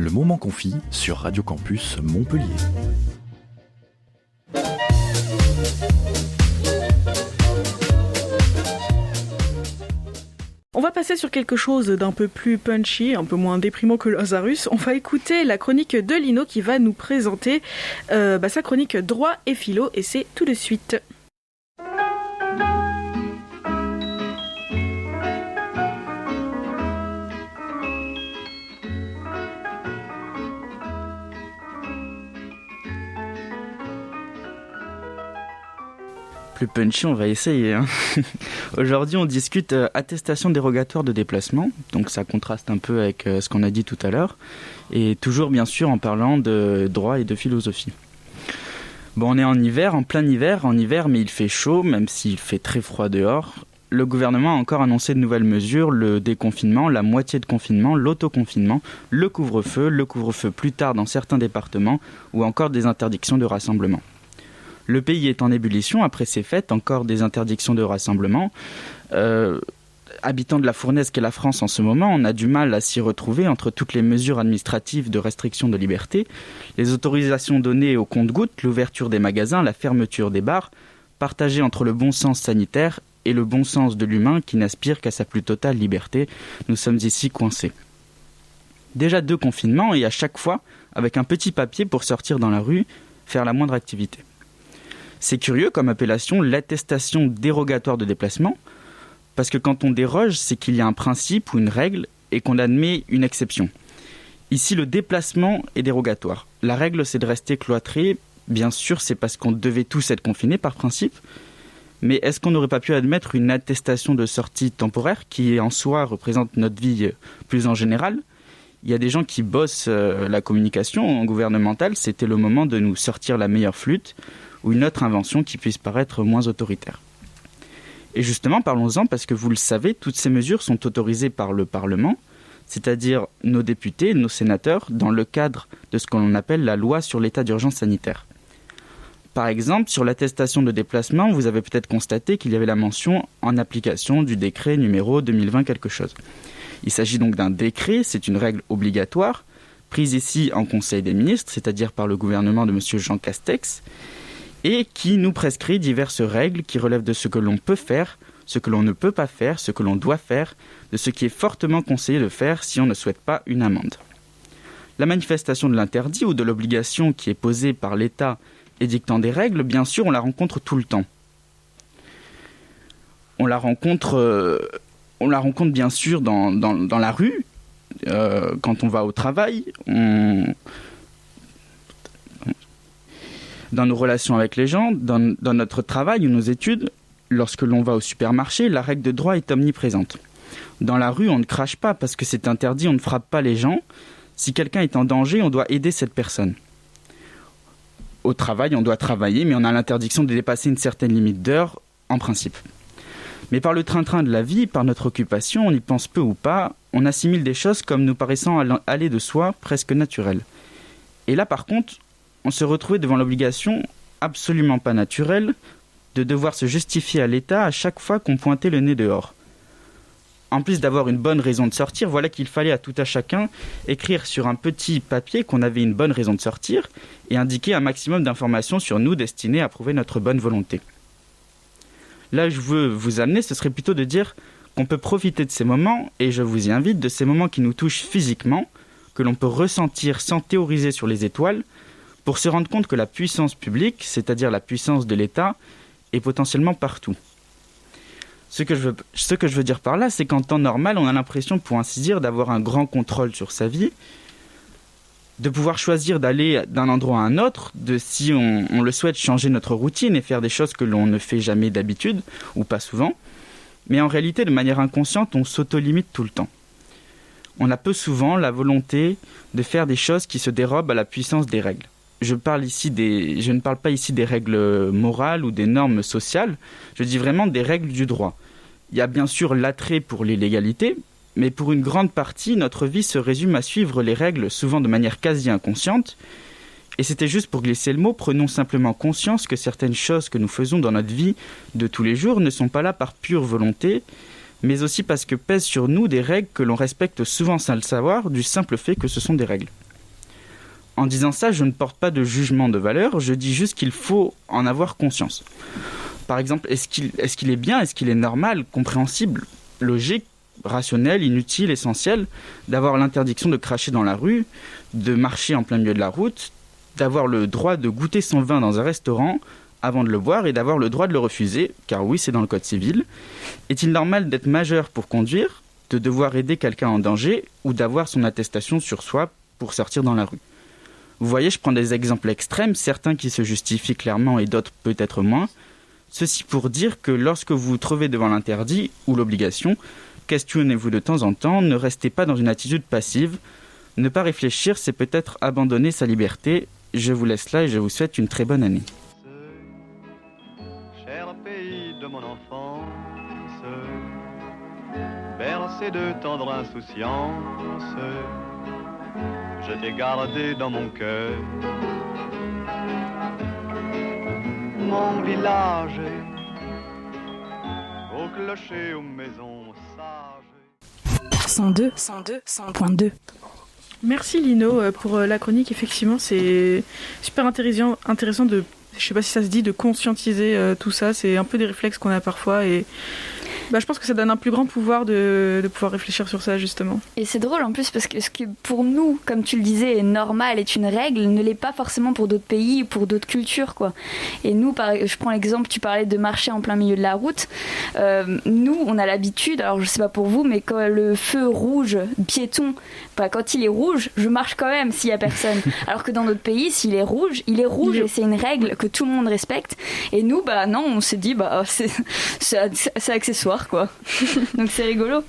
Le moment confit sur Radio Campus Montpellier. On va passer sur quelque chose d'un peu plus punchy, un peu moins déprimant que Lazarus. On va écouter la chronique de Lino qui va nous présenter sa chronique droit et philo, et c'est tout de suite. Plus punchy, on va essayer. Aujourd'hui, on discute attestation dérogatoire de déplacement. Donc ça contraste un peu avec ce qu'on a dit tout à l'heure. Et toujours, bien sûr, en parlant de droit et de philosophie. Bon, on est en hiver, en plein hiver, mais il fait chaud, même s'il fait très froid dehors. Le gouvernement a encore annoncé de nouvelles mesures, le déconfinement, la moitié de confinement, l'autoconfinement, le couvre-feu plus tard dans certains départements, ou encore des interdictions de rassemblement. Le pays est en ébullition après ces fêtes, encore des interdictions de rassemblement. Habitants de la fournaise qu'est la France en ce moment, on a du mal à s'y retrouver entre toutes les mesures administratives de restriction de liberté, les autorisations données au compte-gouttes, l'ouverture des magasins, la fermeture des bars, partagées entre le bon sens sanitaire et le bon sens de l'humain qui n'aspire qu'à sa plus totale liberté. Nous sommes ici coincés. Déjà 2 confinements et à chaque fois avec un petit papier pour sortir dans la rue, faire la moindre activité. C'est curieux comme appellation, l'attestation dérogatoire de déplacement, parce que quand on déroge, c'est qu'il y a un principe ou une règle et qu'on admet une exception. Ici, le déplacement est dérogatoire. La règle, c'est de rester cloîtré. Bien sûr, c'est parce qu'on devait tous être confinés par principe. Mais est-ce qu'on n'aurait pas pu admettre une attestation de sortie temporaire qui, en soi, représente notre vie plus en général ? Il y a des gens qui bossent la communication gouvernementale. C'était le moment de nous sortir la meilleure flûte, ou une autre invention qui puisse paraître moins autoritaire. Et justement, parlons-en parce que vous le savez, toutes ces mesures sont autorisées par le Parlement, c'est-à-dire nos députés, nos sénateurs, dans le cadre de ce qu'on appelle la loi sur l'état d'urgence sanitaire. Par exemple, sur l'attestation de déplacement, vous avez peut-être constaté qu'il y avait la mention en application du décret numéro 2020 quelque chose. Il s'agit donc d'un décret, c'est une règle obligatoire, prise ici en Conseil des ministres, c'est-à-dire par le gouvernement de M. Jean Castex, et qui nous prescrit diverses règles qui relèvent de ce que l'on peut faire, ce que l'on ne peut pas faire, ce que l'on doit faire, de ce qui est fortement conseillé de faire si on ne souhaite pas une amende. La manifestation de l'interdit ou de l'obligation qui est posée par l'État édictant des règles, bien sûr, on la rencontre tout le temps. On la rencontre bien sûr dans la rue, quand on va au travail, dans nos relations avec les gens, dans notre travail ou nos études, lorsque l'on va au supermarché, la règle de droit est omniprésente. Dans la rue, on ne crache pas parce que c'est interdit, on ne frappe pas les gens. Si quelqu'un est en danger, on doit aider cette personne. Au travail, on doit travailler, mais on a l'interdiction de dépasser une certaine limite d'heures, en principe. Mais par le train-train de la vie, par notre occupation, on y pense peu ou pas, on assimile des choses comme nous paraissant aller de soi, presque naturelles. Et là, par contre, on se retrouvait devant l'obligation absolument pas naturelle de devoir se justifier à l'État à chaque fois qu'on pointait le nez dehors. En plus d'avoir une bonne raison de sortir, voilà qu'il fallait à tout à chacun écrire sur un petit papier qu'on avait une bonne raison de sortir et indiquer un maximum d'informations sur nous destinées à prouver notre bonne volonté. Là, je veux vous amener, ce serait plutôt de dire qu'on peut profiter de ces moments, et je vous y invite, de ces moments qui nous touchent physiquement, que l'on peut ressentir sans théoriser sur les étoiles, pour se rendre compte que la puissance publique, c'est-à-dire la puissance de l'État, est potentiellement partout. Ce que je veux dire par là, c'est qu'en temps normal, on a l'impression, pour ainsi dire, d'avoir un grand contrôle sur sa vie, de pouvoir choisir d'aller d'un endroit à un autre, de si on le souhaite changer notre routine et faire des choses que l'on ne fait jamais d'habitude, ou pas souvent. Mais en réalité, de manière inconsciente, on s'auto-limite tout le temps. On a peu souvent la volonté de faire des choses qui se dérobent à la puissance des règles. Je ne parle pas ici des règles morales ou des normes sociales, je dis vraiment des règles du droit. Il y a bien sûr l'attrait pour les légalités, mais pour une grande partie, notre vie se résume à suivre les règles, souvent de manière quasi inconsciente. Et c'était juste pour glisser le mot, prenons simplement conscience que certaines choses que nous faisons dans notre vie de tous les jours ne sont pas là par pure volonté, mais aussi parce que pèsent sur nous des règles que l'on respecte souvent sans le savoir, du simple fait que ce sont des règles. En disant ça, je ne porte pas de jugement de valeur, je dis juste qu'il faut en avoir conscience. Par exemple, est-ce qu'il est bien, est-ce qu'il est normal, compréhensible, logique, rationnel, inutile, essentiel, d'avoir l'interdiction de cracher dans la rue, de marcher en plein milieu de la route, d'avoir le droit de goûter son vin dans un restaurant avant de le boire et d'avoir le droit de le refuser, car oui, c'est dans le code civil. Est-il normal d'être majeur pour conduire, de devoir aider quelqu'un en danger ou d'avoir son attestation sur soi pour sortir dans la rue ? Vous voyez, je prends des exemples extrêmes, certains qui se justifient clairement et d'autres peut-être moins. Ceci pour dire que lorsque vous vous trouvez devant l'interdit ou l'obligation, questionnez-vous de temps en temps, ne restez pas dans une attitude passive. Ne pas réfléchir, c'est peut-être abandonner sa liberté. Je vous laisse là et je vous souhaite une très bonne année. Cher pays de mon enfance, bercé de tendre insouciance, je t'ai gardé dans mon cœur. Mon village, au clocher, aux maisons sages. 102.2. Merci Lino pour la chronique. Effectivement, c'est super intéressant de, je sais pas si ça se dit, de conscientiser tout ça. C'est un peu des réflexes qu'on a parfois et je pense que ça donne un plus grand pouvoir de pouvoir réfléchir sur ça justement. Et c'est drôle en plus parce que ce qui pour nous, comme tu le disais, est normal, est une règle, ne l'est pas forcément pour d'autres pays ou pour d'autres cultures, quoi. Et nous, je prends l'exemple, tu parlais de marcher en plein milieu de la route. Nous, on a l'habitude, alors je sais pas pour vous, mais quand le feu rouge piéton, quand il est rouge, je marche quand même s'il y a personne. Alors que dans d'autres pays, s'il est rouge, il est rouge et c'est une règle que tout le monde respecte. Et nous, non, on s'est dit, c'est accessoire, quoi. Donc c'est rigolo.